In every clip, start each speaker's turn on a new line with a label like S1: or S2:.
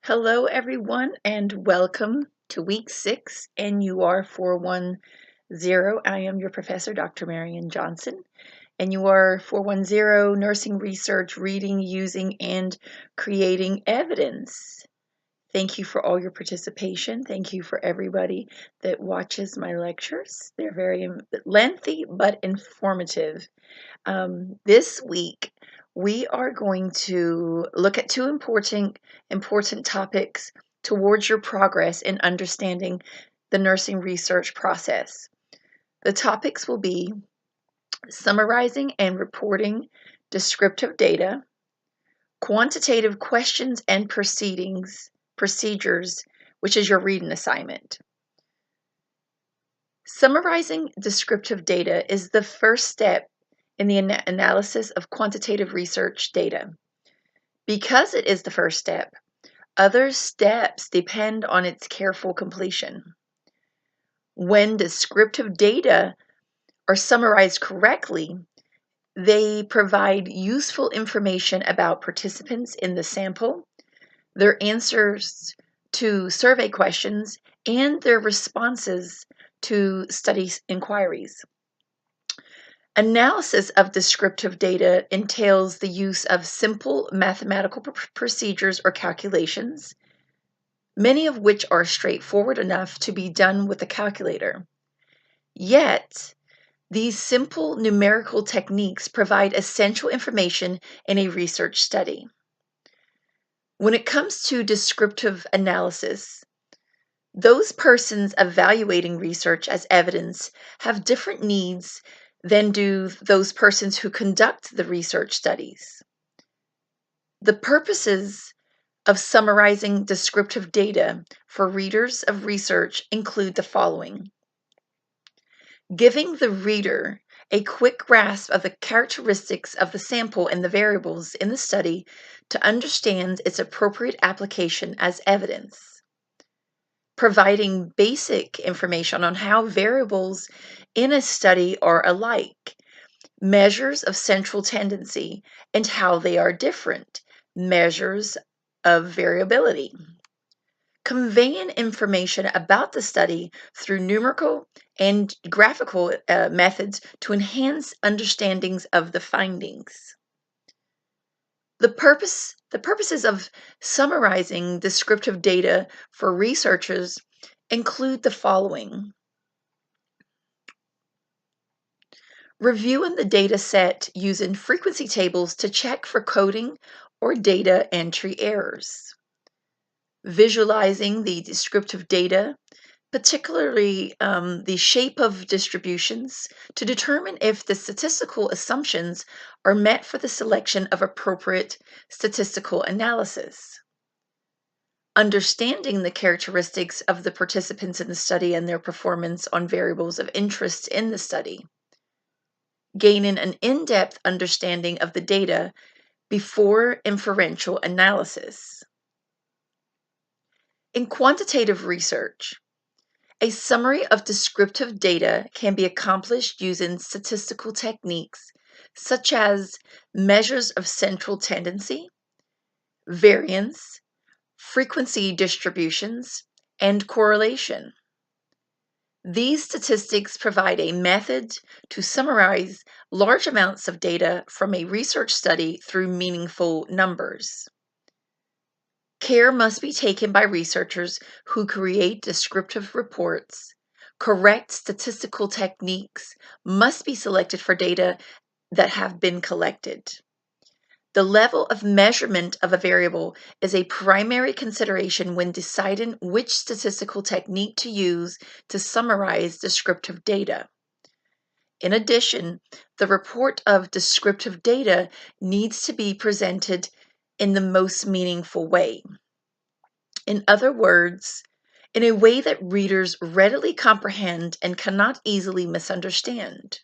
S1: Hello, everyone, and welcome to week 6, NUR 410. I am your professor, Dr. Marion Johnson. NUR 410, Nursing Research, Reading, Using, and Creating Evidence. Thank you for all your participation. Thank you for everybody that watches my lectures. They're very lengthy but informative. This week, we are going to look at two important topics towards your progress in understanding the nursing research process. The topics will be summarizing and reporting descriptive data, quantitative questions and procedures, which is your reading assignment. Summarizing descriptive data is the first step in the analysis of quantitative research data. Because it is the first step, other steps depend on its careful completion. When descriptive data are summarized correctly, they provide useful information about participants in the sample, their answers to survey questions, and their responses to study inquiries. Analysis of descriptive data entails the use of simple mathematical procedures or calculations, many of which are straightforward enough to be done with a calculator. Yet, these simple numerical techniques provide essential information in a research study. When it comes to descriptive analysis, those persons evaluating research as evidence have different needs than do those persons who conduct the research studies. The purposes of summarizing descriptive data for readers of research include the following: giving the reader a quick grasp of the characteristics of the sample and the variables in the study to understand its appropriate application as evidence, providing basic information on how variables in a study are alike, measures of central tendency, and how they are different, measures of variability. Conveying information about the study through numerical and graphical methods to enhance understandings of the findings. The purposes of summarizing descriptive data for researchers include the following: reviewing the data set using frequency tables to check for coding or data entry errors, visualizing the descriptive data, particularly the shape of distributions, to determine if the statistical assumptions are met for the selection of appropriate statistical analysis. Understanding the characteristics of the participants in the study and their performance on variables of interest in the study. Gaining an in-depth understanding of the data before inferential analysis. In quantitative research, a summary of descriptive data can be accomplished using statistical techniques such as measures of central tendency, variance, frequency distributions, and correlation. These statistics provide a method to summarize large amounts of data from a research study through meaningful numbers. Care must be taken by researchers who create descriptive reports. Correct statistical techniques must be selected for data that have been collected. The level of measurement of a variable is a primary consideration when deciding which statistical technique to use to summarize descriptive data. In addition, the report of descriptive data needs to be presented in the most meaningful way. In other words, in a way that readers readily comprehend and cannot easily misunderstand.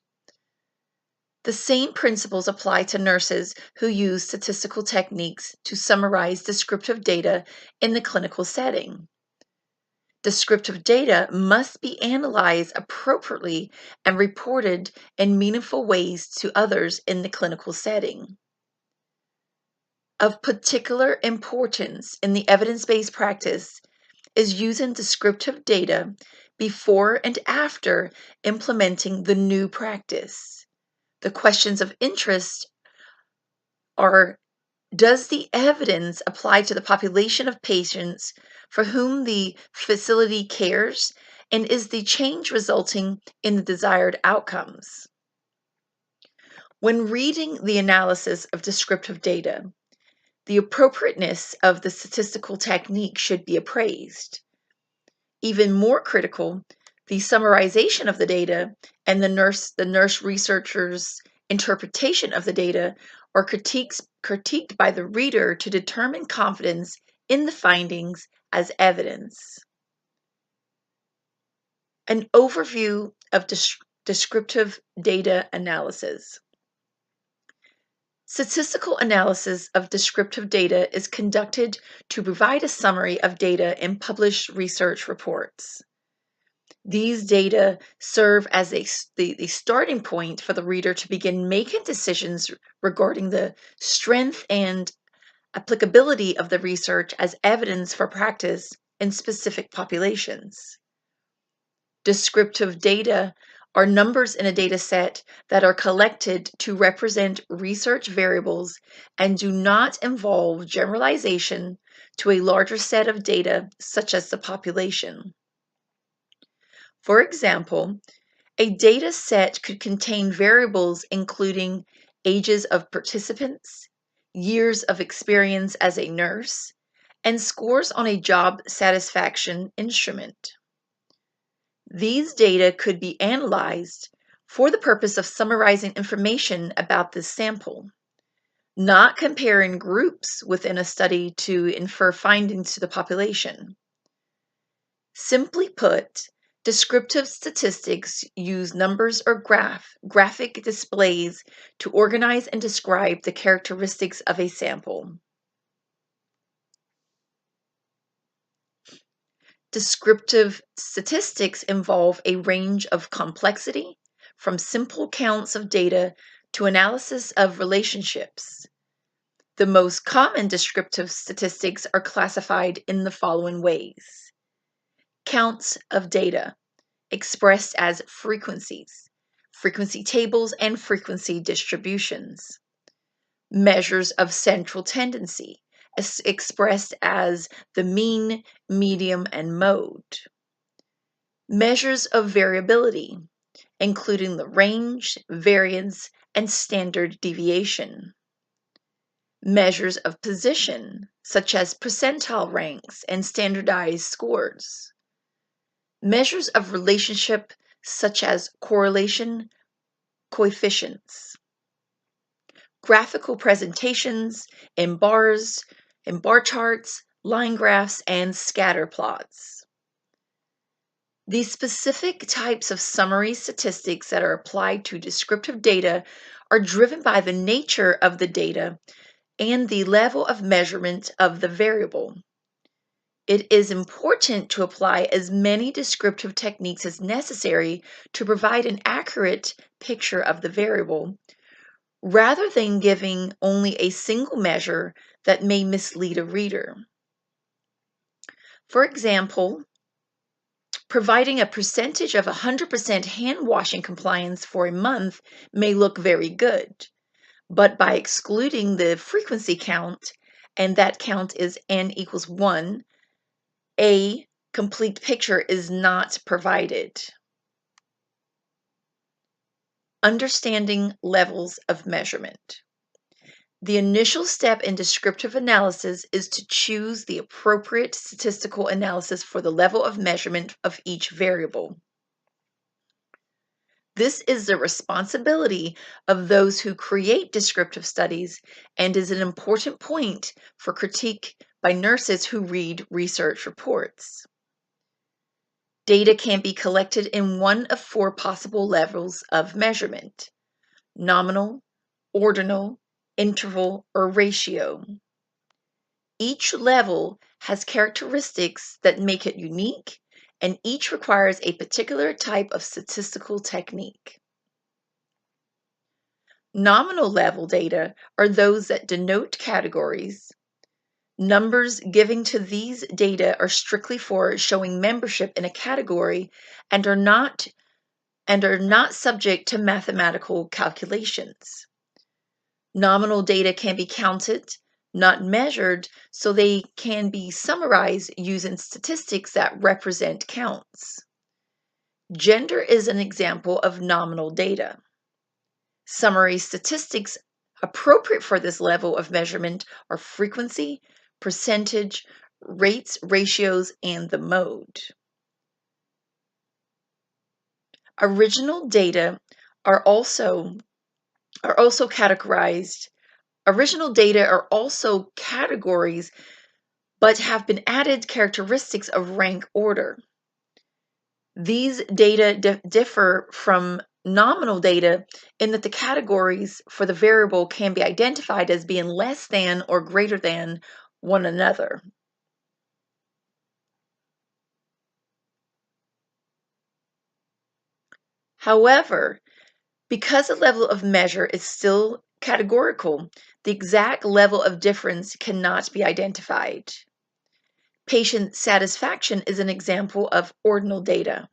S1: The same principles apply to nurses who use statistical techniques to summarize descriptive data in the clinical setting. Descriptive data must be analyzed appropriately and reported in meaningful ways to others in the clinical setting. Of particular importance in the evidence-based practice is using descriptive data before and after implementing the new practice. The questions of interest are: does the evidence apply to the population of patients for whom the facility cares, and is the change resulting in the desired outcomes? When reading the analysis of descriptive data, the appropriateness of the statistical technique should be appraised. Even more critical, the summarization of the data and the nurse researcher's interpretation of the data are critiqued by the reader to determine confidence in the findings as evidence. An overview of descriptive data analysis. Statistical analysis of descriptive data is conducted to provide a summary of data in published research reports. These data serve as the starting point for the reader to begin making decisions regarding the strength and applicability of the research as evidence for practice in specific populations. Descriptive data are numbers in a data set that are collected to represent research variables and do not involve generalization to a larger set of data, such as the population. For example, a data set could contain variables including ages of participants, years of experience as a nurse, and scores on a job satisfaction instrument. These data could be analyzed for the purpose of summarizing information about this sample, not comparing groups within a study to infer findings to the population. Simply put, descriptive statistics use numbers or graphic displays to organize and describe the characteristics of a sample. Descriptive statistics involve a range of complexity, from simple counts of data to analysis of relationships. The most common descriptive statistics are classified in the following ways: counts of data, expressed as frequencies, frequency tables, and frequency distributions. Measures of central tendency, expressed as the mean, medium, and mode. Measures of variability, including the range, variance, and standard deviation. Measures of position, such as percentile ranks and standardized scores. Measures of relationship, such as correlation coefficients. Graphical presentations in bar charts, line graphs, and scatter plots. The specific types of summary statistics that are applied to descriptive data are driven by the nature of the data and the level of measurement of the variable. It is important to apply as many descriptive techniques as necessary to provide an accurate picture of the variable, rather than giving only a single measure that may mislead a reader. For example, providing a percentage of 100% hand washing compliance for a month may look very good, but by excluding the frequency count, and that count is n equals 1, a complete picture is not provided. Understanding levels of measurement. The initial step in descriptive analysis is to choose the appropriate statistical analysis for the level of measurement of each variable. This is the responsibility of those who create descriptive studies and is an important point for critique by nurses who read research reports. Data can be collected in one of 4 possible levels of measurement: nominal, ordinal, interval, or ratio. Each level has characteristics that make it unique, and each requires a particular type of statistical technique. Nominal level data are those that denote categories. Numbers given to these data are strictly for showing membership in a category and are not subject to mathematical calculations. Nominal data can be counted, not measured, so they can be summarized using statistics that represent counts. Gender is an example of nominal data. Summary statistics appropriate for this level of measurement are frequency, percentage, rates, ratios, and the mode. Original data are also categorized. Original data are also categories, but have been added characteristics of rank order. These data differ from nominal data in that the categories for the variable can be identified as being less than or greater than one another. However, because the level of measure is still categorical, the exact level of difference cannot be identified. Patient satisfaction is an example of ordinal data.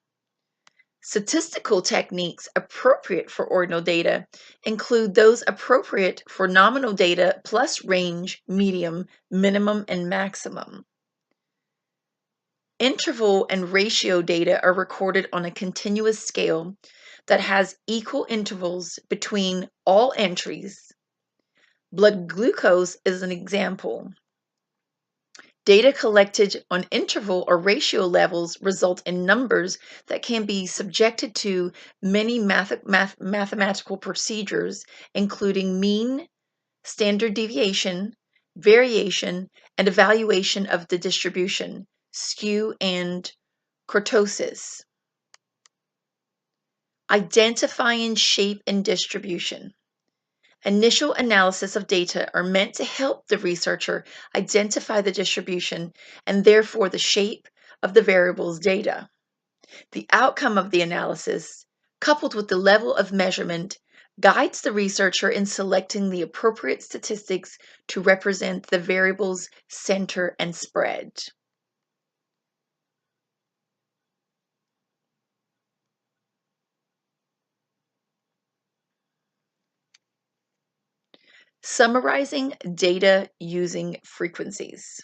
S1: Statistical techniques appropriate for ordinal data include those appropriate for nominal data plus range, medium, minimum, and maximum. Interval and ratio data are recorded on a continuous scale that has equal intervals between all entries. Blood glucose is an example. Data collected on interval or ratio levels result in numbers that can be subjected to many mathematical procedures, including mean, standard deviation, variation, and evaluation of the distribution, skew, and kurtosis. Identifying shape and distribution. Initial analysis of data are meant to help the researcher identify the distribution and therefore the shape of the variable's data. The outcome of the analysis, coupled with the level of measurement, guides the researcher in selecting the appropriate statistics to represent the variable's center and spread. Summarizing data using frequencies.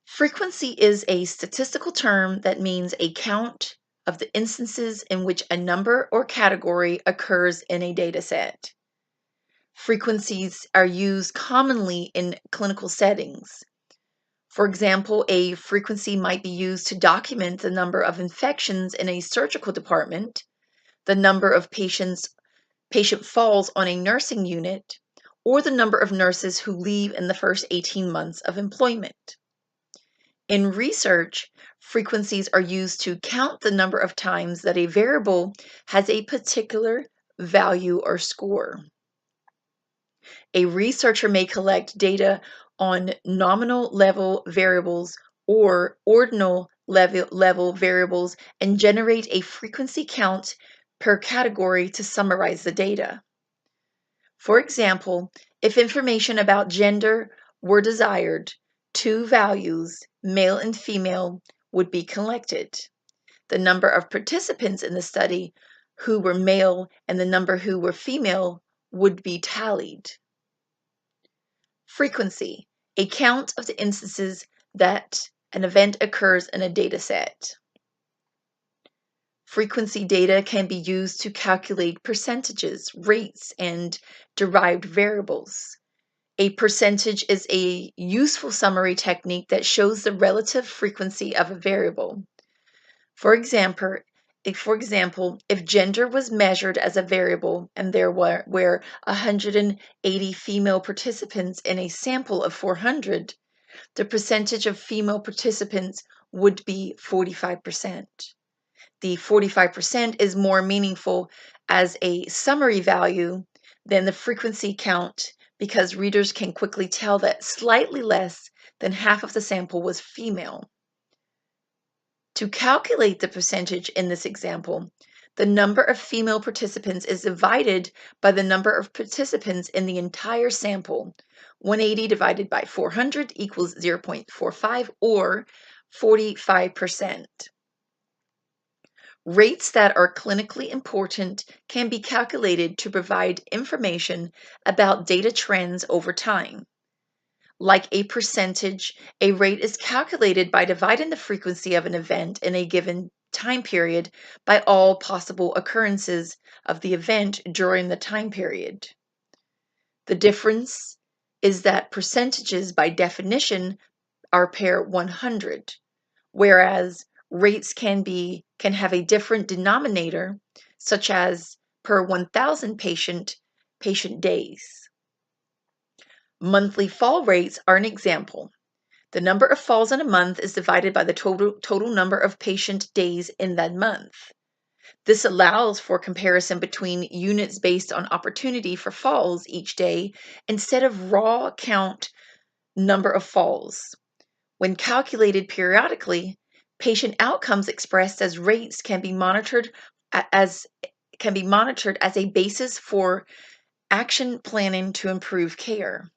S1: Frequency is a statistical term that means a count of the instances in which a number or category occurs in a data set. Frequencies are used commonly in clinical settings. For example, a frequency might be used to document the number of infections in a surgical department, the number of patient falls on a nursing unit, or the number of nurses who leave in the first 18 months of employment. In research, frequencies are used to count the number of times that a variable has a particular value or score. A researcher may collect data on nominal level variables or ordinal level variables and generate a frequency count per category to summarize the data. For example, if information about gender were desired, 2 values, male and female, would be collected. The number of participants in the study who were male and the number who were female would be tallied. Frequency, a count of the instances that an event occurs in a data set. Frequency data can be used to calculate percentages, rates, and derived variables. A percentage is a useful summary technique that shows the relative frequency of a variable. For example, if gender was measured as a variable and there were 180 female participants in a sample of 400, the percentage of female participants would be 45%. The 45% is more meaningful as a summary value than the frequency count because readers can quickly tell that slightly less than half of the sample was female. To calculate the percentage in this example, The number of female participants is divided by the number of participants in the entire sample. 180 divided by 400 equals 0.45 or 45%. Rates that are clinically important can be calculated to provide information about data trends over time. Like a percentage, a rate is calculated by dividing the frequency of an event in a given time period by all possible occurrences of the event during the time period. The difference is that percentages by definition are per 100, whereas rates can have a different denominator, such as per 1,000 patient days. Monthly fall rates are an example. The number of falls in a month is divided by the total number of patient days in that month. This allows for comparison between units based on opportunity for falls each day instead of raw count number of falls. When calculated periodically, patient outcomes expressed as rates can be monitored as a basis for action planning to improve care.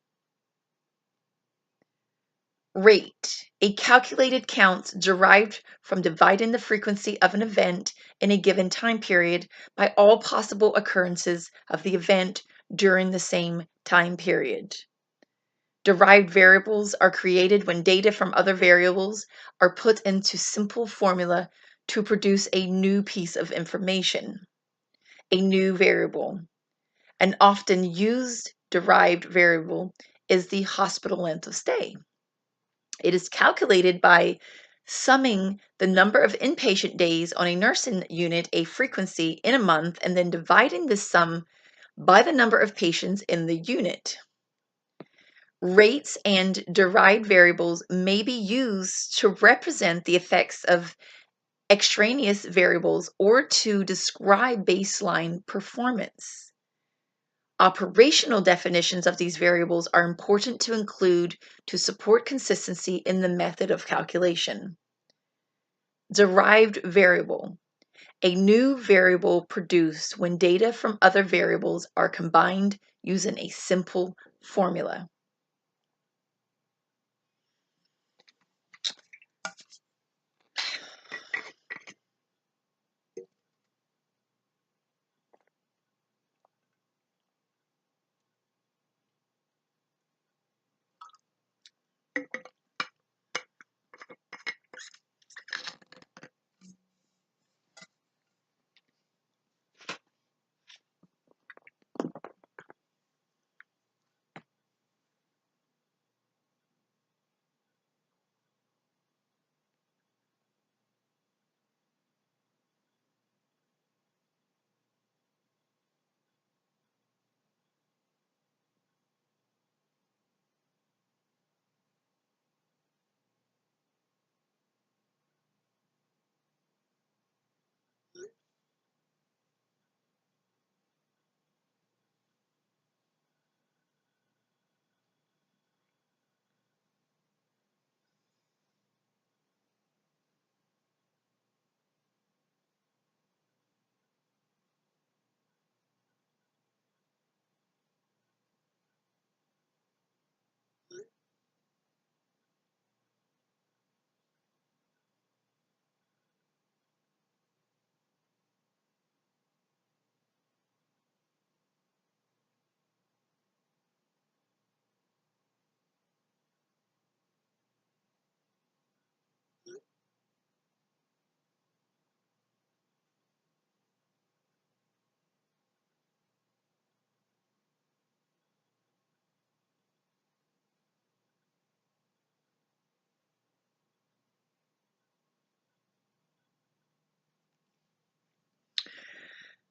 S1: Rate, a calculated count derived from dividing the frequency of an event in a given time period by all possible occurrences of the event during the same time period. Derived variables are created when data from other variables are put into simple formula to produce a new piece of information, a new variable. An often used derived variable is the hospital length of stay. It is calculated by summing the number of inpatient days on a nursing unit, a frequency in a month, and then dividing this sum by the number of patients in the unit. Rates and derived variables may be used to represent the effects of extraneous variables or to describe baseline performance. Operational definitions of these variables are important to include to support consistency in the method of calculation. Derived variable, a new variable produced when data from other variables are combined using a simple formula.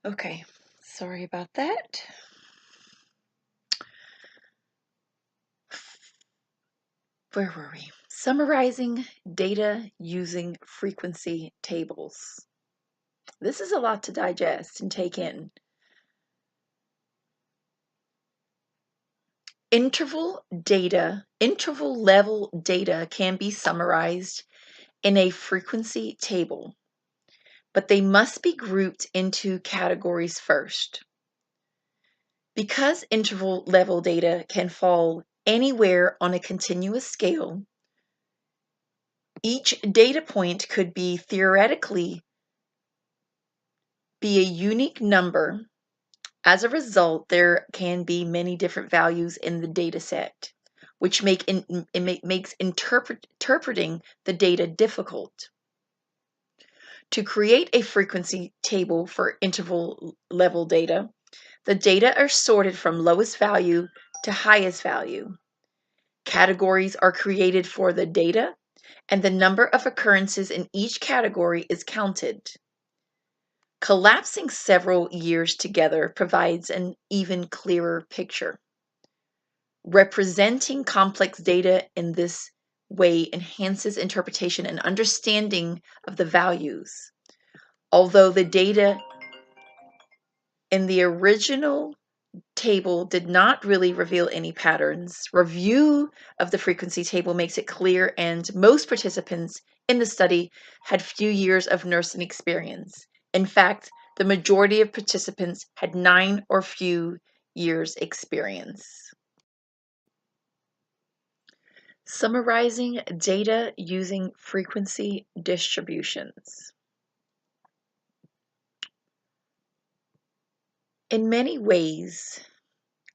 S1: Okay, sorry about that. Where were we? Summarizing data using frequency tables. This is a lot to digest and take in. Interval level data can be summarized in a frequency table but they must be grouped into categories first. Because interval level data can fall anywhere on a continuous scale, each data point could be theoretically be a unique number. As a result, there can be many different values in the data set, which makes interpreting the data difficult. To create a frequency table for interval level data, the data are sorted from lowest value to highest value. Categories are created for the data, and the number of occurrences in each category is counted. Collapsing several years together provides an even clearer picture. Representing complex data in this way enhances interpretation and understanding of the values. Although the data in the original table did not really reveal any patterns, review of the frequency table makes it clear, and most participants in the study had few years of nursing experience. In fact, the majority of participants had 9 or few years experience. Summarizing data using frequency distributions. In many ways,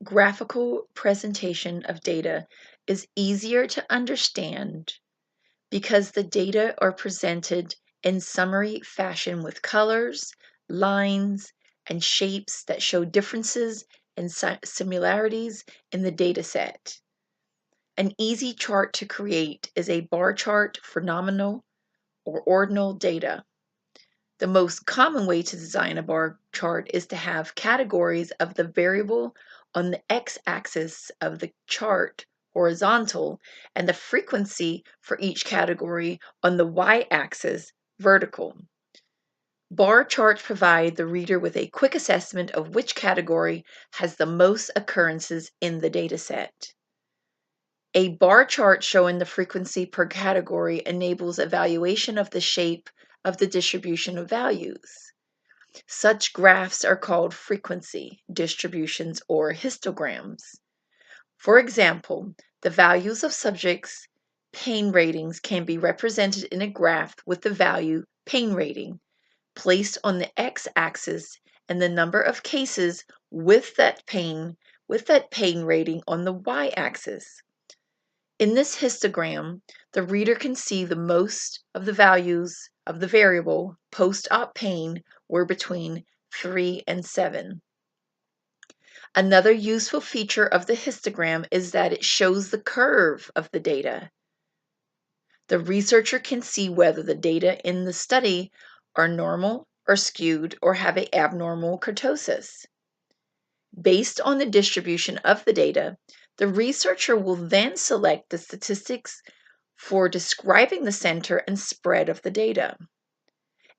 S1: graphical presentation of data is easier to understand because the data are presented in summary fashion with colors, lines, and shapes that show differences and similarities in the data set. An easy chart to create is a bar chart for nominal or ordinal data. The most common way to design a bar chart is to have categories of the variable on the x-axis of the chart horizontal and the frequency for each category on the y-axis vertical. Bar charts provide the reader with a quick assessment of which category has the most occurrences in the dataset. A bar chart showing the frequency per category enables evaluation of the shape of the distribution of values. Such graphs are called frequency distributions or histograms. For example, the values of subjects' pain ratings can be represented in a graph with the value pain rating placed on the x-axis and the number of cases with that pain rating on the y-axis. In this histogram, the reader can see the most of the values of the variable post-op pain were between 3 and 7. Another useful feature of the histogram is that it shows the curve of the data. The researcher can see whether the data in the study are normal or skewed or have an abnormal kurtosis. Based on the distribution of the data, the researcher will then select the statistics for describing the center and spread of the data.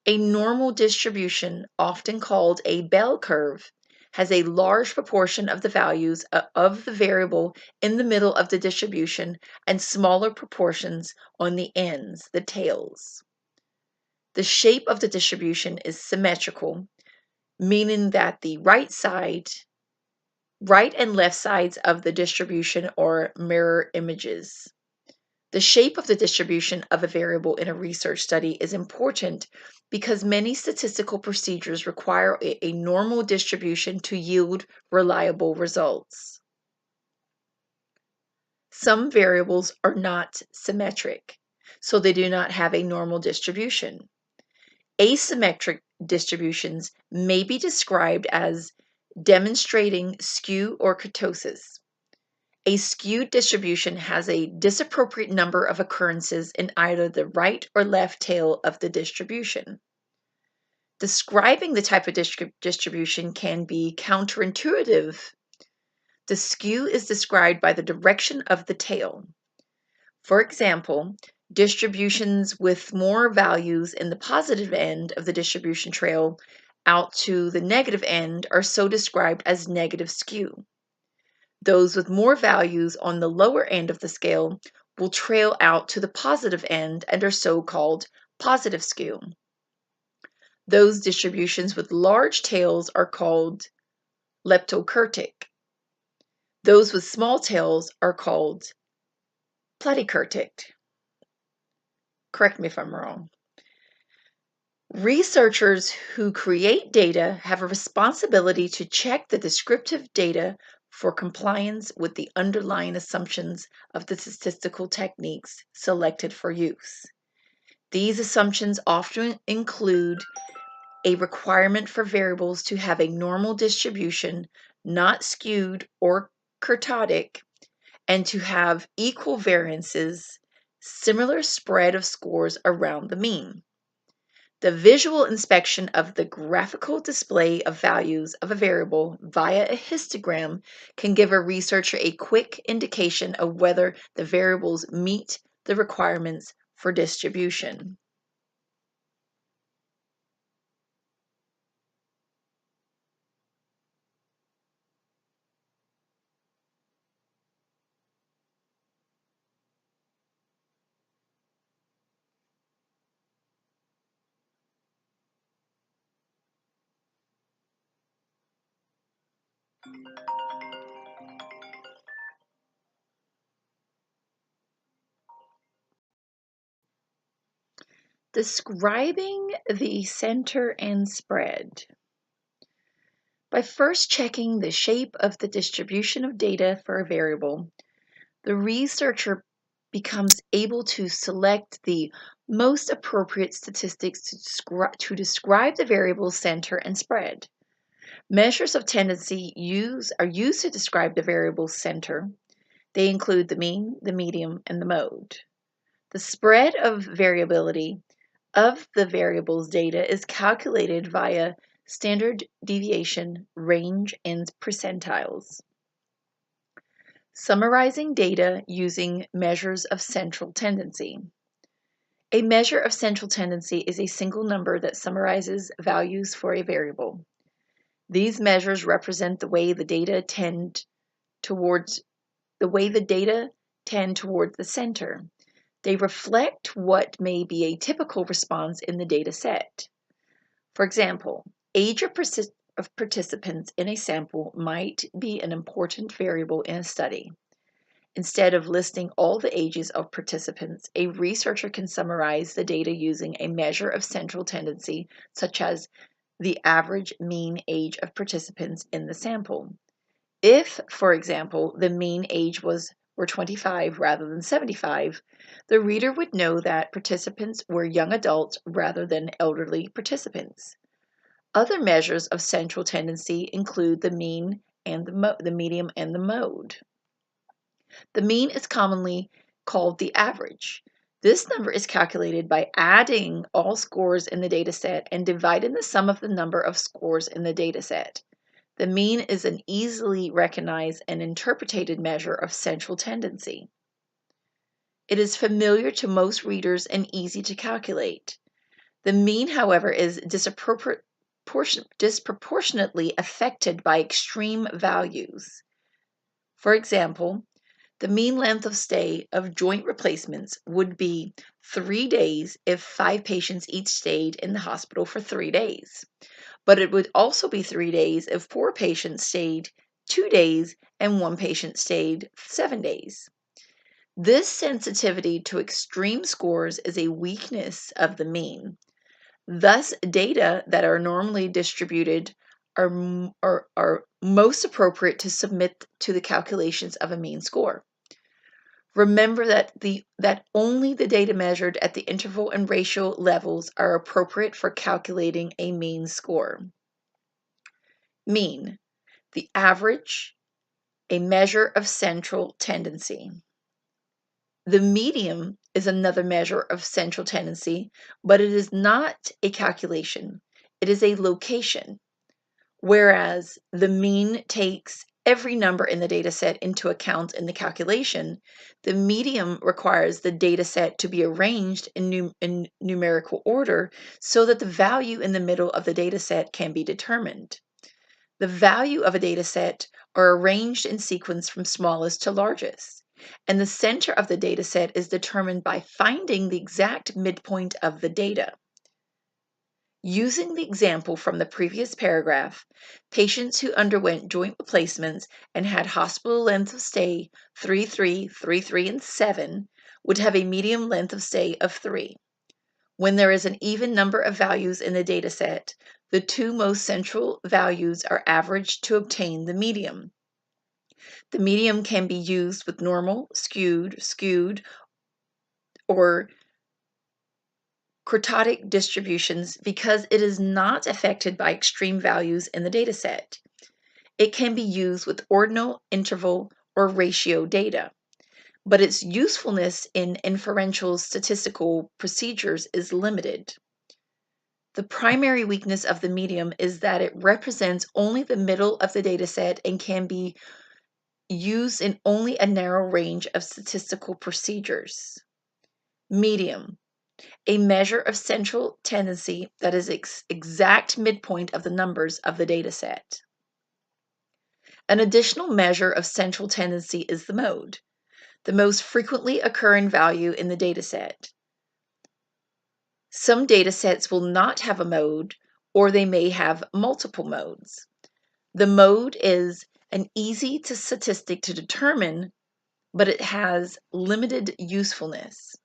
S1: A normal distribution, often called a bell curve, has a large proportion of the values of the variable in the middle of the distribution and smaller proportions on the ends, the tails. The shape of the distribution is symmetrical, meaning that the right and left sides of the distribution are mirror images. The shape of the distribution of a variable in a research study is important because many statistical procedures require a normal distribution to yield reliable results. Some variables are not symmetric, so they do not have a normal distribution. Asymmetric distributions may be described as demonstrating skew or kurtosis. A skewed distribution has a disappropriate number of occurrences in either the right or left tail of the distribution. Describing the type of distribution can be counterintuitive. The skew is described by the direction of the tail. For example, distributions with more values in the positive end of the distribution trail out to the negative end are so described as negative skew. Those with more values on the lower end of the scale will trail out to the positive end and are so called positive skew. Those distributions with large tails are called leptokurtic. Those with small tails are called platykurtic. Correct me if I'm wrong. Researchers who create data have a responsibility to check the descriptive data for compliance with the underlying assumptions of the statistical techniques selected for use. These assumptions often include a requirement for variables to have a normal distribution, not skewed or kurtotic, and to have equal variances, similar spread of scores around the mean. The visual inspection of the graphical display of values of a variable via a histogram can give a researcher a quick indication of whether the variables meet the requirements for distribution. Describing the center and spread. By first checking the shape of the distribution of data for a variable, the researcher becomes able to select the most appropriate statistics to describe the variable's center and spread. Measures of tendency are used to describe the variable's center. They include the mean, the median, and the mode. The spread of variability of the variable's data is calculated via standard deviation, range, and percentiles. Summarizing data using measures of central tendency. A measure of central tendency is a single number that summarizes values for a variable. These measures represent the way the data tend towards the center. They reflect what may be a typical response in the data set. For example, age of participants in a sample might be an important variable in a study. Instead of listing all the ages of participants, a researcher can summarize the data using a measure of central tendency, such as the average mean age of participants in the sample. If, for example, the mean age were 25 rather than 75, the reader would know that participants were young adults rather than elderly participants. Other measures of central tendency include the mean and the median and the mode. The mean is commonly called the average. This number is calculated by adding all scores in the dataset and dividing the sum of the number of scores in the dataset. The mean is an easily recognized and interpreted measure of central tendency. It is familiar to most readers and easy to calculate. The mean, however, is disproportionately affected by extreme values. For example, the mean length of stay of joint replacements would be 3 days if 5 patients each stayed in the hospital for 3 days. But it would also be 3 days if 4 patients stayed 2 days and 1 patient stayed 7 days. This sensitivity to extreme scores is a weakness of the mean. Thus, data that are normally distributed are most appropriate to submit to the calculations of a mean score. Remember that only the data measured at the interval and ratio levels are appropriate for calculating a mean score. Mean, the average, a measure of central tendency. The median is another measure of central tendency, but it is not a calculation. It is a location, whereas the mean takes every number in the dataset into account in the calculation. The median requires the dataset to be arranged in numerical order so that the value in the middle of the dataset can be determined. The value of a dataset are arranged in sequence from smallest to largest, and the center of the dataset is determined by finding the exact midpoint of the data. Using the example from the previous paragraph, patients who underwent joint replacements and had hospital length of stay 3, 3, 3, 3, and 7 would have a median length of stay of 3. When there is an even number of values in the dataset, the two most central values are averaged to obtain the median. The median can be used with normal, skewed, or quartic distributions because it is not affected by extreme values in the dataset. It can be used with ordinal, interval, or ratio data, but its usefulness in inferential statistical procedures is limited. The primary weakness of the median is that it represents only the middle of the dataset and can be used in only a narrow range of statistical procedures. Median, a measure of central tendency that is exact midpoint of the numbers of the dataset. An additional measure of central tendency is the mode, the most frequently occurring value in the dataset. Some datasets will not have a mode, or they may have multiple modes. The mode is an easy statistic to determine, but it has limited usefulness.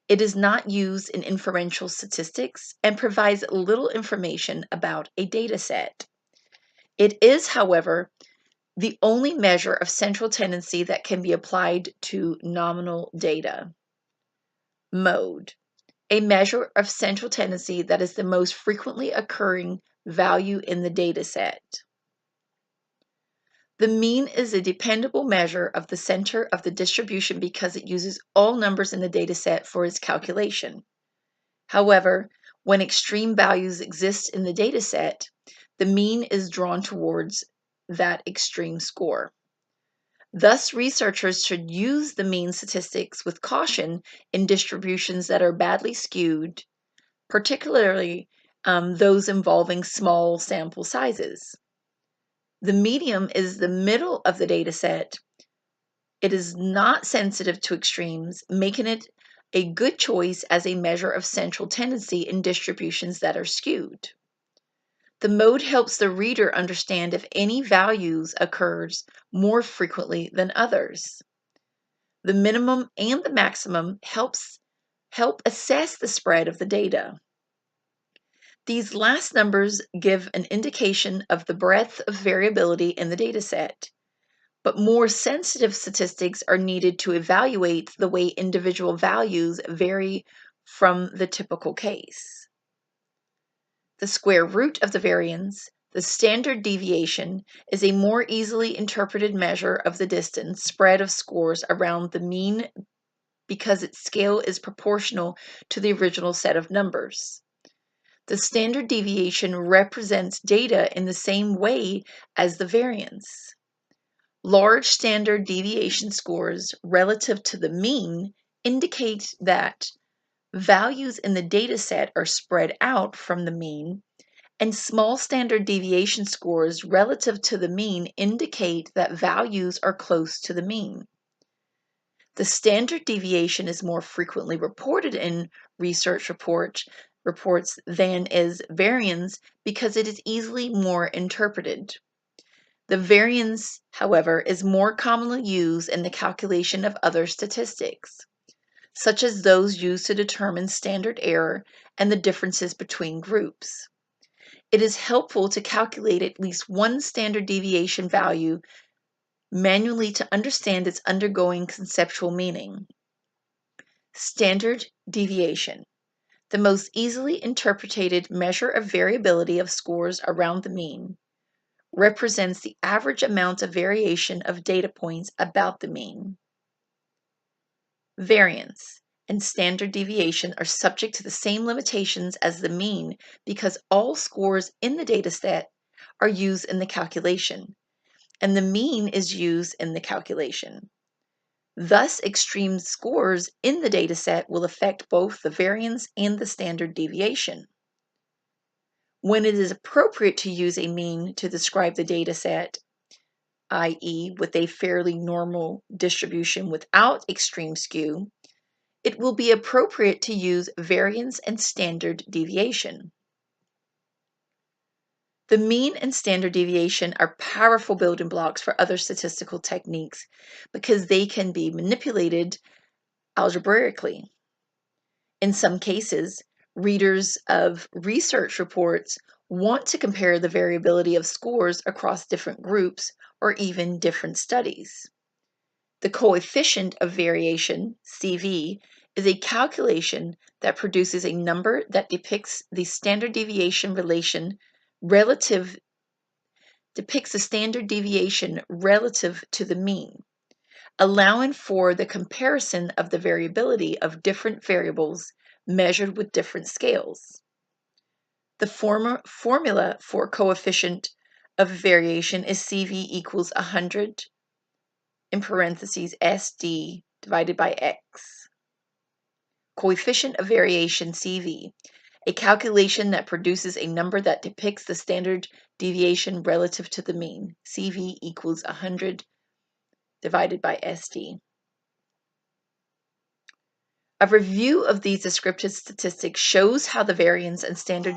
S1: It is not used in inferential statistics and provides little information about a dataset. It is, however, the only measure of central tendency that can be applied to nominal data. Mode, a measure of central tendency that is the most frequently occurring value in the dataset. The mean is a dependable measure of the center of the distribution because it uses all numbers in the dataset for its calculation. However, when extreme values exist in the dataset, the mean is drawn towards that extreme score. Thus, researchers should use the mean statistics with caution in distributions that are badly skewed, particularly those involving small sample sizes. The median is the middle of the dataset. It is not sensitive to extremes, making it a good choice as a measure of central tendency in distributions that are skewed. The mode helps the reader understand if any values occurs more frequently than others. The minimum and the maximum help assess the spread of the data. These last numbers give an indication of the breadth of variability in the dataset, but more sensitive statistics are needed to evaluate the way individual values vary from the typical case. The square root of the variance, the standard deviation, is a more easily interpreted measure of the distance spread of scores around the mean because its scale is proportional to the original set of numbers. The standard deviation represents data in the same way as the variance. Large standard deviation scores relative to the mean indicate that values in the dataset are spread out from the mean, and small standard deviation scores relative to the mean indicate that values are close to the mean. The standard deviation is more frequently reported in research reports than is variance because it is easily more interpreted. The variance, however, is more commonly used in the calculation of other statistics, such as those used to determine standard error and the differences between groups. It is helpful to calculate at least one standard deviation value manually to understand its undergoing conceptual meaning. Standard deviation, the most easily interpreted measure of variability of scores around the mean, represents the average amount of variation of data points about the mean. Variance and standard deviation are subject to the same limitations as the mean because all scores in the dataset are used in the calculation, and the mean is used in the calculation. Thus, extreme scores in the dataset will affect both the variance and the standard deviation. When it is appropriate to use a mean to describe the dataset, i.e., with a fairly normal distribution without extreme skew, it will be appropriate to use variance and standard deviation. The mean and standard deviation are powerful building blocks for other statistical techniques because they can be manipulated algebraically. In some cases, readers of research reports want to compare the variability of scores across different groups or even different studies. The coefficient of variation, CV, is a calculation that produces a number that depicts the standard deviation relative to the mean, allowing for the comparison of the variability of different variables measured with different scales. The formula for coefficient of variation is CV equals 100 in parentheses SD divided by X. Coefficient of variation CV, a calculation that produces a number that depicts the standard deviation relative to the mean. CV equals 100 divided by SD. A review of these descriptive statistics shows how the variance and standard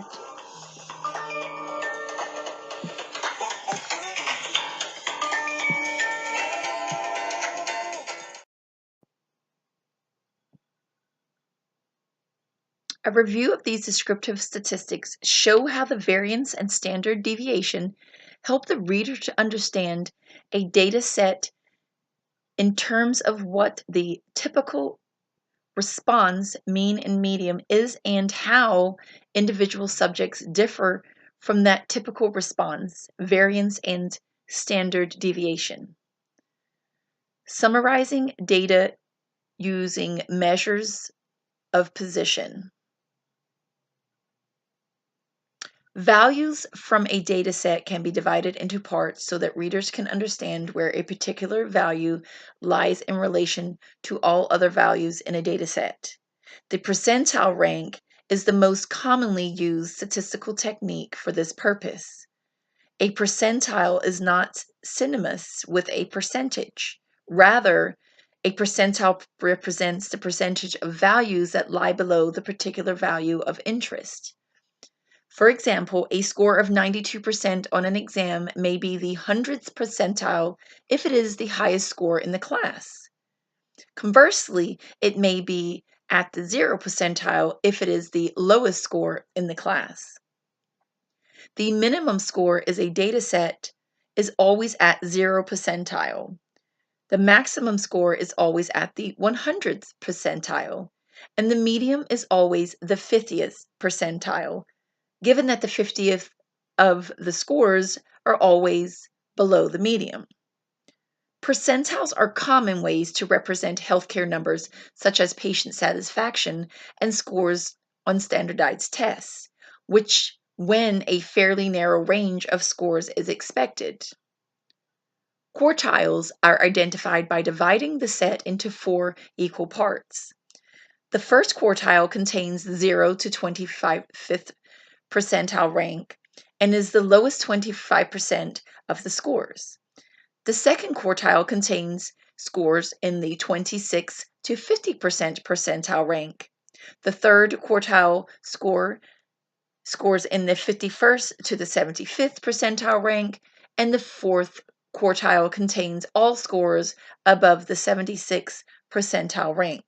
S1: A review of these descriptive statistics show how the variance and standard deviation help the reader to understand a data set in terms of what the typical response, mean, and median is and how individual subjects differ from that typical response, variance, and standard deviation. Summarizing data using measures of position. Values from a data set can be divided into parts so that readers can understand where a particular value lies in relation to all other values in a data set. The percentile rank is the most commonly used statistical technique for this purpose. A percentile is not synonymous with a percentage. Rather, a percentile represents the percentage of values that lie below the particular value of interest. For example, a score of 92% on an exam may be the 100th percentile if it is the highest score in the class. Conversely, it may be at the 0 percentile if it is the lowest score in the class. The minimum score is a data set is always at 0 percentile. The maximum score is always at the 100th percentile, and the median is always the 50th percentile, given that the 50th of the scores are always below the median. Percentiles are common ways to represent healthcare numbers such as patient satisfaction and scores on standardized tests, when a fairly narrow range of scores is expected. Quartiles are identified by dividing the set into 4 equal parts. The first quartile contains 0 to 25th percentile rank and is the lowest 25% of the scores. The second quartile contains scores in the 26th to 50% percentile rank. The third quartile scores in the 51st to the 75th percentile rank, and the fourth quartile contains all scores above the 76th percentile rank.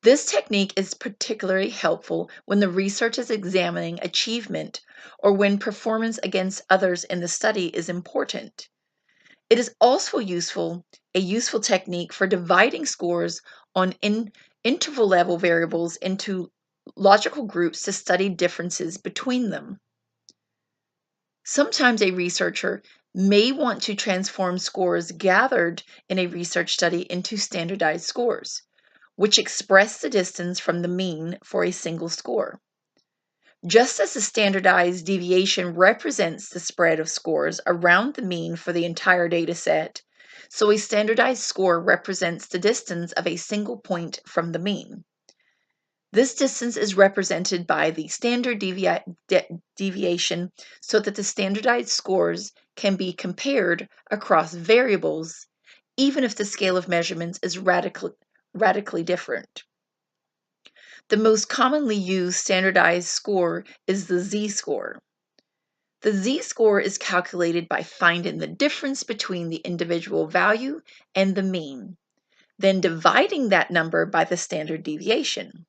S1: This technique is particularly helpful when the research is examining achievement or when performance against others in the study is important. It is also a useful technique for dividing scores on interval level variables into logical groups to study differences between them. Sometimes a researcher may want to transform scores gathered in a research study into standardized scores, which express the distance from the mean for a single score. Just as the standardized deviation represents the spread of scores around the mean for the entire data set, so a standardized score represents the distance of a single point from the mean. This distance is represented by the standard deviation so that the standardized scores can be compared across variables, even if the scale of measurements is radically different. The most commonly used standardized score is the Z-score. The z-score is calculated by finding the difference between the individual value and the mean, then dividing that number by the standard deviation.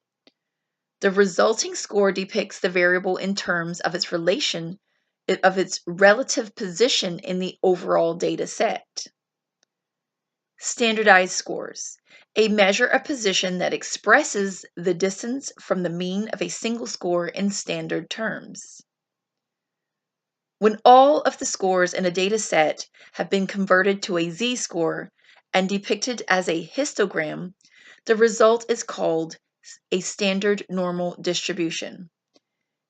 S1: The resulting score depicts the variable in terms of its relative position in the overall data set. Standardized scores, a measure of position that expresses the distance from the mean of a single score in standard terms. When all of the scores in a data set have been converted to a z-score and depicted as a histogram, the result is called a standard normal distribution.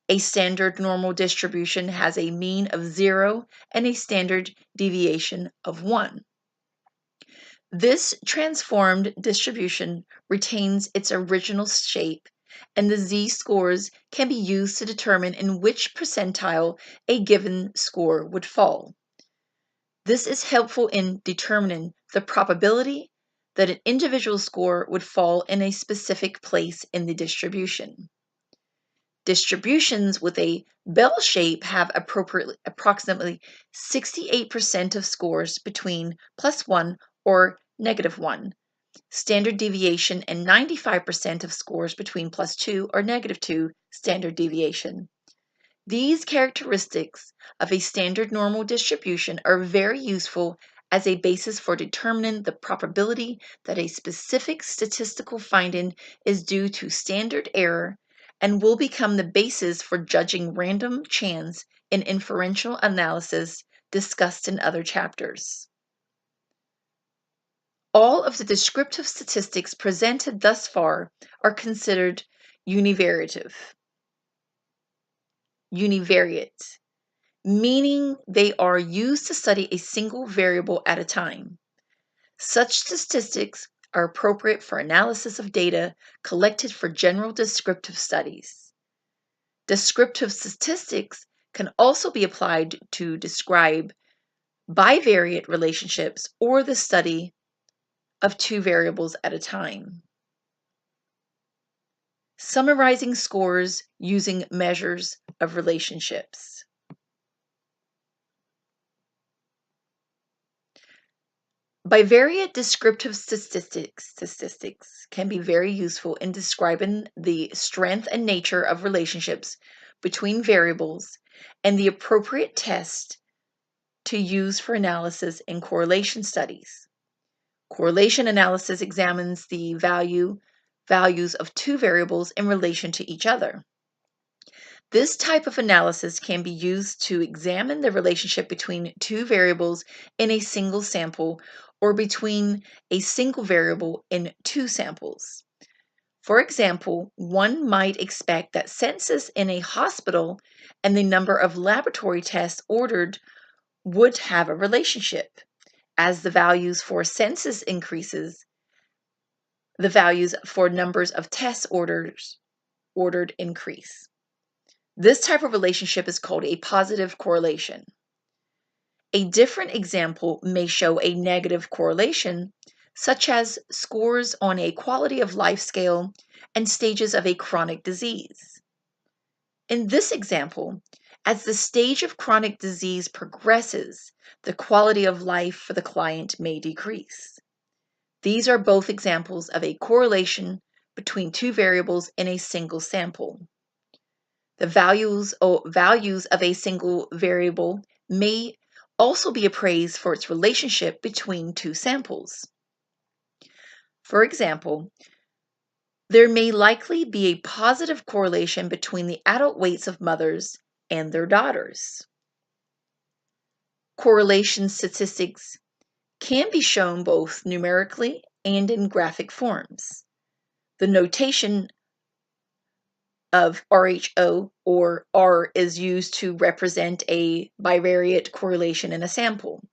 S1: A standard normal distribution has a mean of 0 and a standard deviation of 1. This transformed distribution retains its original shape, and the z-scores can be used to determine in which percentile a given score would fall. This is helpful in determining the probability that an individual score would fall in a specific place in the distribution. Distributions with a bell shape have approximately 68% of scores between +1 or -1 standard deviation and 95% of scores between +2 or -2 standard deviation. These characteristics of a standard normal distribution are very useful as a basis for determining the probability that a specific statistical finding is due to standard error and will become the basis for judging random chance in inferential analysis discussed in other chapters. All of the descriptive statistics presented thus far are considered univariate, meaning they are used to study a single variable at a time. Such statistics are appropriate for analysis of data collected for general descriptive studies. Descriptive statistics can also be applied to describe bivariate relationships or the study of two variables at a time. Summarizing scores using measures of relationships. Bivariate descriptive statistics can be very useful in describing the strength and nature of relationships between variables and the appropriate test to use for analysis in correlation studies. Correlation analysis examines the values of two variables in relation to each other. This type of analysis can be used to examine the relationship between two variables in a single sample or between a single variable in two samples. For example, one might expect that census in a hospital and the number of laboratory tests ordered would have a relationship. As the values for census increases, the values for numbers of tests ordered increase. This type of relationship is called a positive correlation. A different example may show a negative correlation, such as scores on a quality of life scale and stages of a chronic disease. In this example, as the stage of chronic disease progresses, the quality of life for the client may decrease. These are both examples of a correlation between two variables in a single sample. The values of a single variable may also be appraised for its relationship between two samples. For example, there may likely be a positive correlation between the adult weights of mothers and their daughters. Correlation statistics can be shown both numerically and in graphic forms. The notation of RHO or R is used to represent a bivariate correlation in a sample.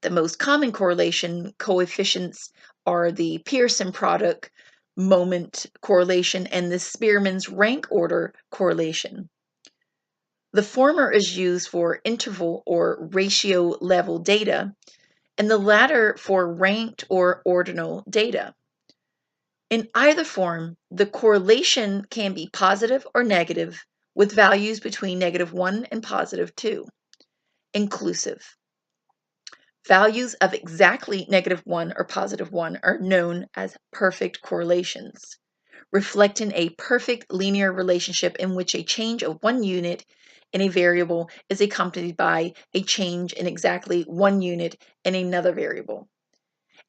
S1: The most common correlation coefficients are the Pearson product moment correlation and the Spearman's rank order correlation. The former is used for interval or ratio level data, and the latter for ranked or ordinal data. In either form, the correlation can be positive or negative, with values between -1 and +2. inclusive. Values of exactly -1 or +1 are known as perfect correlations, reflecting a perfect linear relationship in which a change of one unit in a variable is accompanied by a change in exactly 1 unit in another variable.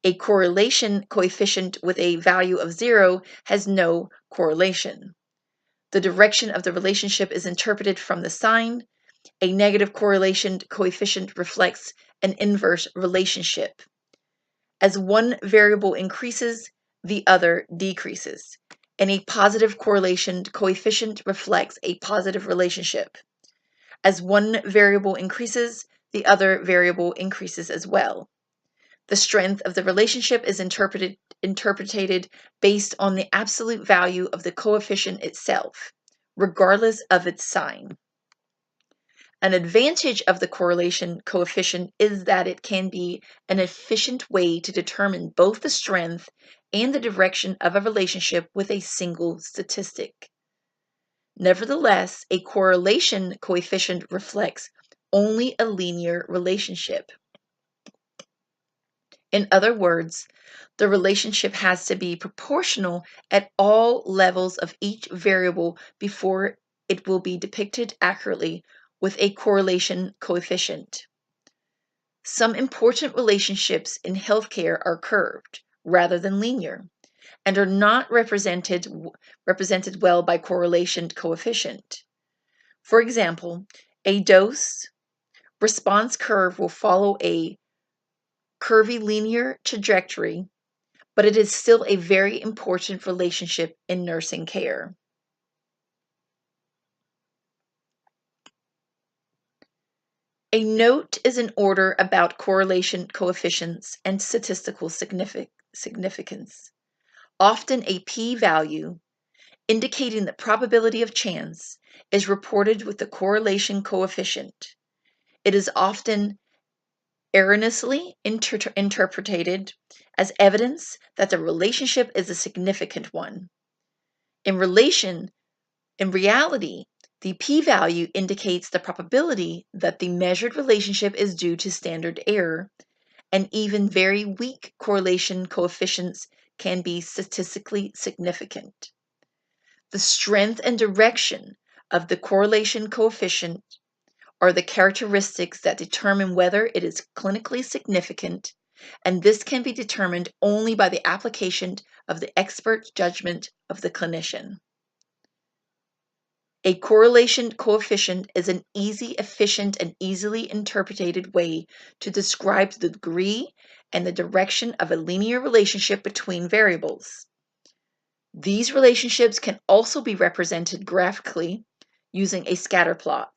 S1: A correlation coefficient with a value of 0 has no correlation. The direction of the relationship is interpreted from the sign. A negative correlation coefficient reflects an inverse relationship. As one variable increases, the other decreases, and a positive correlation coefficient reflects a positive relationship. As one variable increases, the other variable increases as well. The strength of the relationship is interpreted based on the absolute value of the coefficient itself, regardless of its sign. An advantage of the correlation coefficient is that it can be an efficient way to determine both the strength and the direction of a relationship with a single statistic. Nevertheless, a correlation coefficient reflects only a linear relationship. In other words, the relationship has to be proportional at all levels of each variable before it will be depicted accurately with a correlation coefficient. Some important relationships in healthcare are curved rather than linear and are not represented well by correlation coefficient. For example, a dose response curve will follow a curvy linear trajectory, but it is still a very important relationship in nursing care. A note is an order about correlation coefficients and statistical significance. Often a p-value, indicating the probability of chance, is reported with the correlation coefficient. It is often erroneously interpreted as evidence that the relationship is a significant one. In reality, the p-value indicates the probability that the measured relationship is due to standard error, and even very weak correlation coefficients can be statistically significant. The strength and direction of the correlation coefficient are the characteristics that determine whether it is clinically significant, and this can be determined only by the application of the expert judgment of the clinician. A correlation coefficient is an easy, efficient, and easily interpreted way to describe the degree and the direction of a linear relationship between variables. These relationships can also be represented graphically using a scatter plot.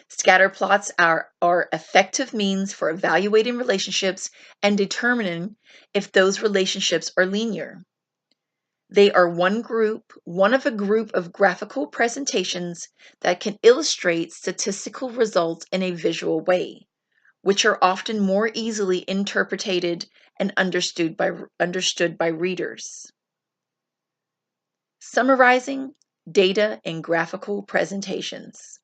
S1: Scatter plots are effective means for evaluating relationships and determining if those relationships are linear. They are one of a group of graphical presentations that can illustrate statistical results in a visual way, which are often more easily interpreted and understood by readers. Summarizing data in graphical presentations.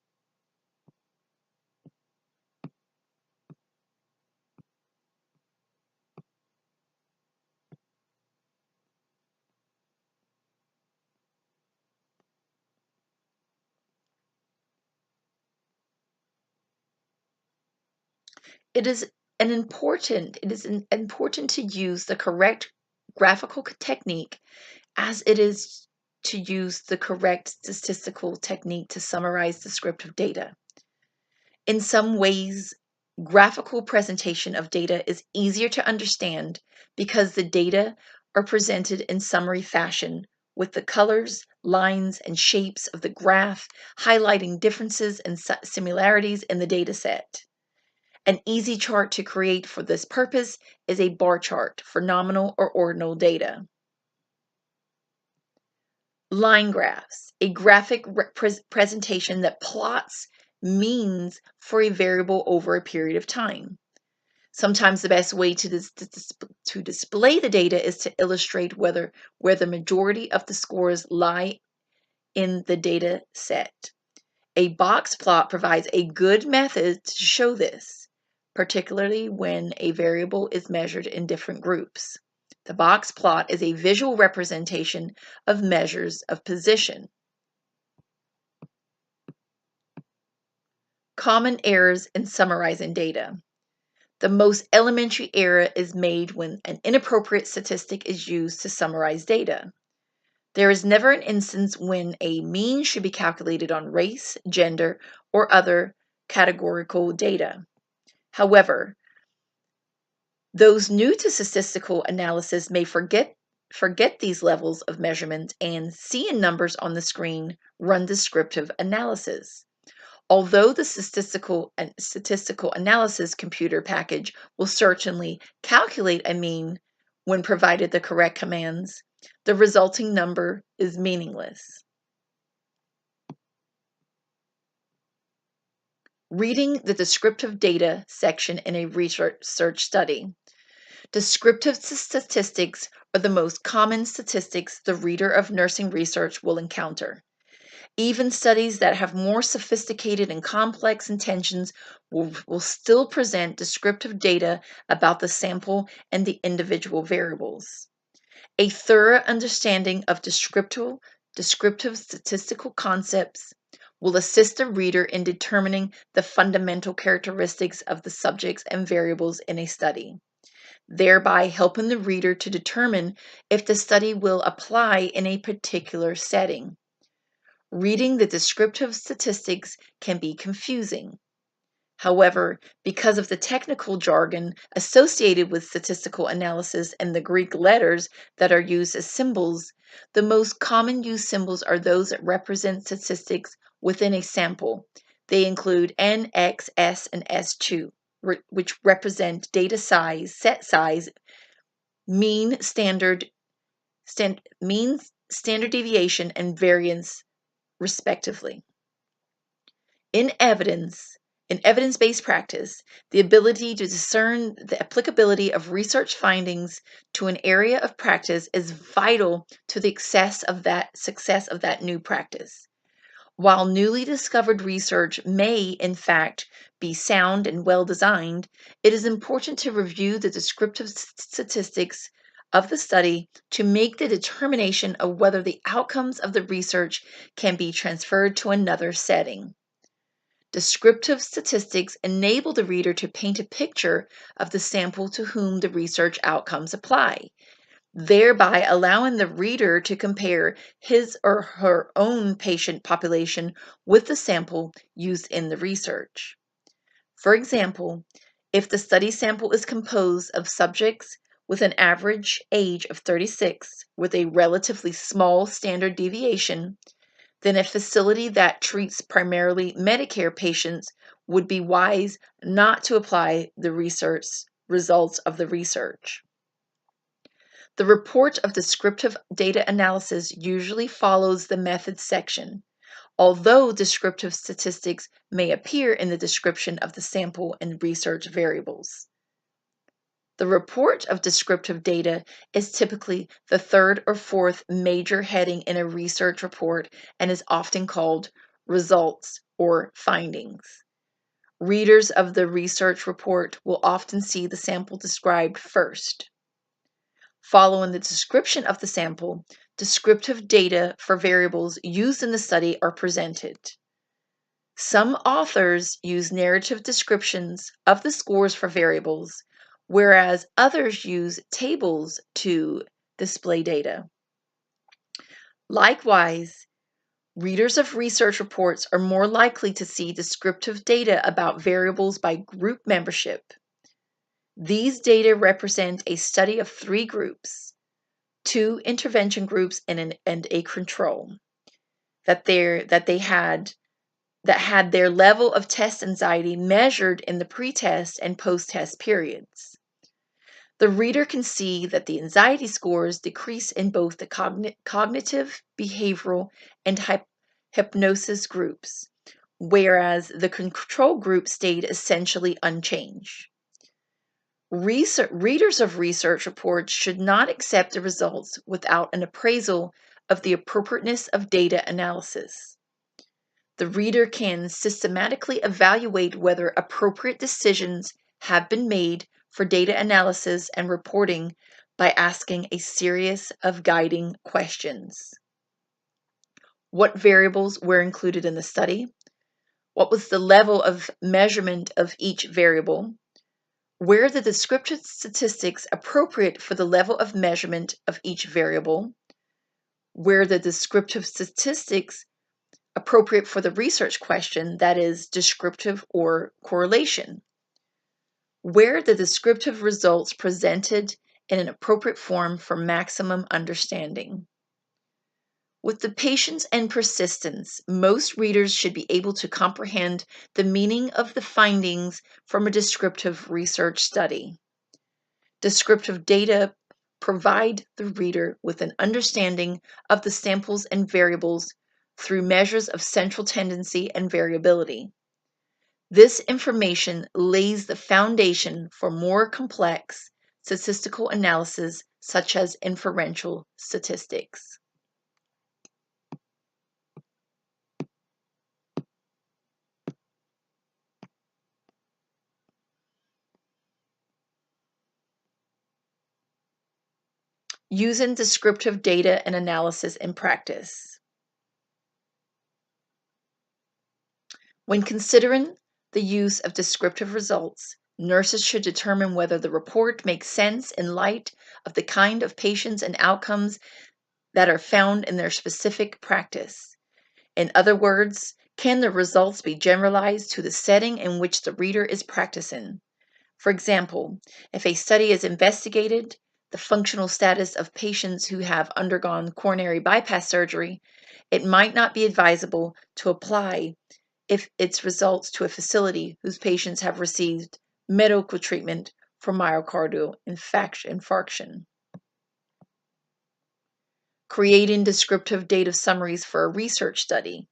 S1: It is important to use the correct graphical technique as it is to use the correct statistical technique to summarize descriptive data. In some ways, graphical presentation of data is easier to understand because the data are presented in summary fashion with the colors, lines, and shapes of the graph highlighting differences and similarities in the data set. An easy chart to create for this purpose is a bar chart for nominal or ordinal data. Line graphs, a graphic presentation that plots means for a variable over a period of time. Sometimes the best way to display the data is to illustrate where the majority of the scores lie in the data set. A box plot provides a good method to show this, particularly when a variable is measured in different groups. The box plot is a visual representation of measures of position. Common errors in summarizing data. The most elementary error is made when an inappropriate statistic is used to summarize data. There is never an instance when a mean should be calculated on race, gender, or other categorical data. However, those new to statistical analysis may forget these levels of measurement and, seeing numbers on the screen, run descriptive analysis. Although the statistical analysis computer package will certainly calculate a mean when provided the correct commands, the resulting number is meaningless. Reading the descriptive data section in a research study. Descriptive statistics are the most common statistics the reader of nursing research will encounter. Even studies that have more sophisticated and complex intentions will still present descriptive data about the sample and the individual variables. A thorough understanding of descriptive statistical concepts will assist the reader in determining the fundamental characteristics of the subjects and variables in a study, thereby helping the reader to determine if the study will apply in a particular setting. Reading the descriptive statistics can be confusing. However, because of the technical jargon associated with statistical analysis and the Greek letters that are used as symbols, the most common used symbols are those that represent statistics within a sample. They include N, X, S, and S2, which represent data size, set size, mean, standard deviation, and variance, respectively. In evidence-based practice, the ability to discern the applicability of research findings to an area of practice is vital to the success of that new practice. While newly discovered research may, in fact, be sound and well designed, it is important to review the descriptive statistics of the study to make the determination of whether the outcomes of the research can be transferred to another setting. Descriptive statistics enable the reader to paint a picture of the sample to whom the research outcomes apply, thereby allowing the reader to compare his or her own patient population with the sample used in the research. For example, if the study sample is composed of subjects with an average age of 36 with a relatively small standard deviation, then a facility that treats primarily Medicare patients would be wise not to apply the results of the research. The report of descriptive data analysis usually follows the methods section, although descriptive statistics may appear in the description of the sample and research variables. The report of descriptive data is typically the third or fourth major heading in a research report and is often called results or findings. Readers of the research report will often see the sample described first. Following the description of the sample, descriptive data for variables used in the study are presented. Some authors use narrative descriptions of the scores for variables, whereas others use tables to display data. Likewise, readers of research reports are more likely to see descriptive data about variables by group membership. These data represent a study of 3 groups, 2 intervention groups and a control, that had their level of test anxiety measured in the pre-test and post-test periods. The reader can see that the anxiety scores decrease in both the cognitive, behavioral, and hypnosis groups, whereas the control group stayed essentially unchanged. Readers of research reports should not accept the results without an appraisal of the appropriateness of data analysis. the reader can systematically evaluate whether appropriate decisions have been made for data analysis and reporting by asking a series of guiding questions. What variables were included in the study? What was the level of measurement of each variable? Were the descriptive statistics appropriate for the level of measurement of each variable? Were the descriptive statistics appropriate for the research question, that is, descriptive or correlation? Were the descriptive results presented in an appropriate form for maximum understanding? With the patience and persistence, most readers should be able to comprehend the meaning of the findings from a descriptive research study. Descriptive data provide the reader with an understanding of the samples and variables through measures of central tendency and variability. This information lays the foundation for more complex statistical analysis, such as inferential statistics. Using descriptive data and analysis in practice. When considering the use of descriptive results, nurses should determine whether the report makes sense in light of the kind of patients and outcomes that are found in their specific practice. In other words, can the results be generalized to the setting in which the reader is practicing? For example, if a study is investigated the functional status of patients who have undergone coronary bypass surgery, it might not be advisable to apply its results to a facility whose patients have received medical treatment for myocardial infarction. Creating descriptive data summaries for a research study.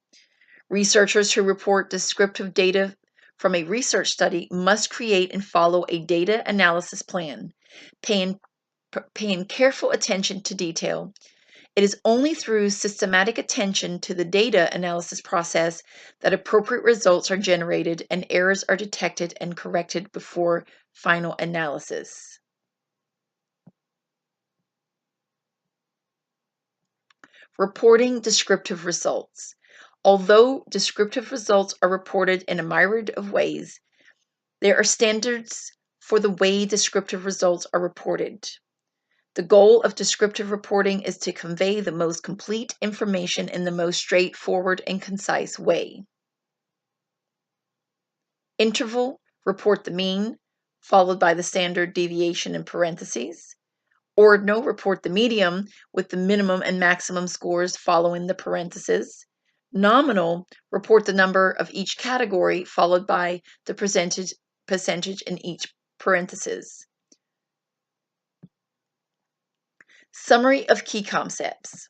S1: Researchers who report descriptive data from a research study must create and follow a data analysis plan, paying careful attention to detail. It is only through systematic attention to the data analysis process that appropriate results are generated and errors are detected and corrected before final analysis. Reporting descriptive results. Although descriptive results are reported in a myriad of ways, there are standards for the way descriptive results are reported. The goal of descriptive reporting is to convey the most complete information in the most straightforward and concise way. Interval, report the mean, followed by the standard deviation in parentheses. Ordinal, report the median with the minimum and maximum scores following the parentheses. Nominal, report the number of each category followed by the percentage in each parenthesis. Summary of key concepts.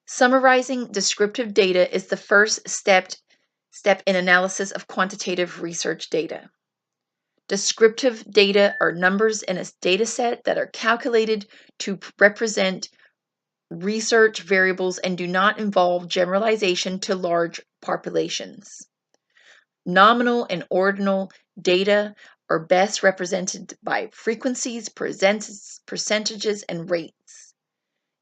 S1: Summarizing descriptive data is the first step in analysis of quantitative research data. Descriptive data are numbers in a data set that are calculated to represent research variables and do not involve generalization to large populations. Nominal and ordinal data are best represented by frequencies, percentages, and rates.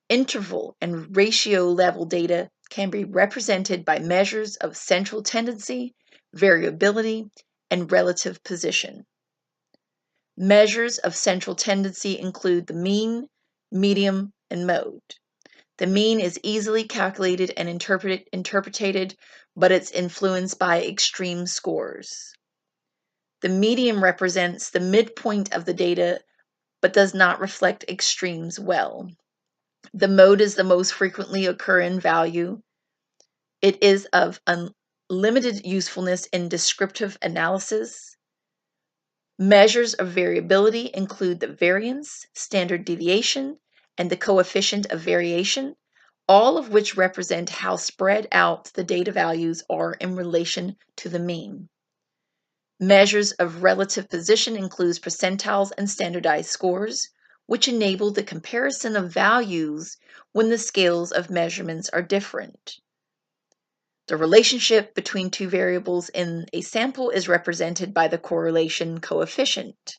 S1: Interval and ratio level data can be represented by measures of central tendency, variability, and relative position. Measures of central tendency include the mean, median, and mode. The mean is easily calculated and interpreted, but it's influenced by extreme scores. The median represents the midpoint of the data, but does not reflect extremes well. The mode is the most frequently occurring value. It is of unlimited usefulness in descriptive analysis. Measures of variability include the variance, standard deviation, and the coefficient of variation, all of which represent how spread out the data values are in relation to the mean. Measures of relative position include percentiles and standardized scores, which enable the comparison of values when the scales of measurements are different. The relationship between two variables in a sample is represented by the correlation coefficient.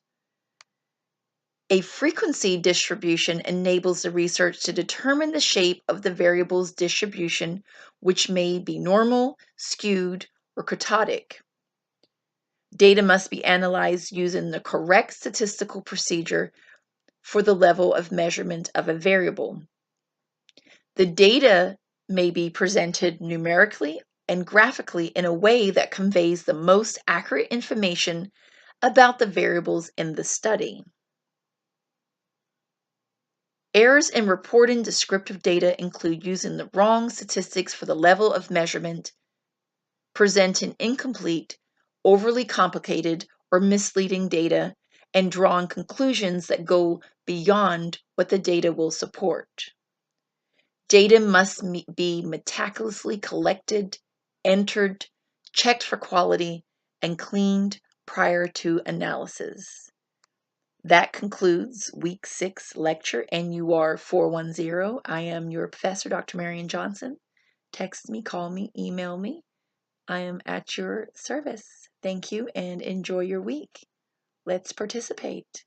S1: A frequency distribution enables the research to determine the shape of the variable's distribution, which may be normal, skewed, or ketotic. Data must be analyzed using the correct statistical procedure for the level of measurement of a variable. The data may be presented numerically and graphically in a way that conveys the most accurate information about the variables in the study. Errors in reporting descriptive data include using the wrong statistics for the level of measurement, presenting incomplete, overly complicated, or misleading data, and drawing conclusions that go beyond what the data will support. Data must be meticulously collected, entered, checked for quality, and cleaned prior to analysis. That concludes Week 6 lecture NUR 410. I am your professor, Dr. Marion Johnson. Text me, call me, email me. I am at your service. Thank you and enjoy your week. Let's participate.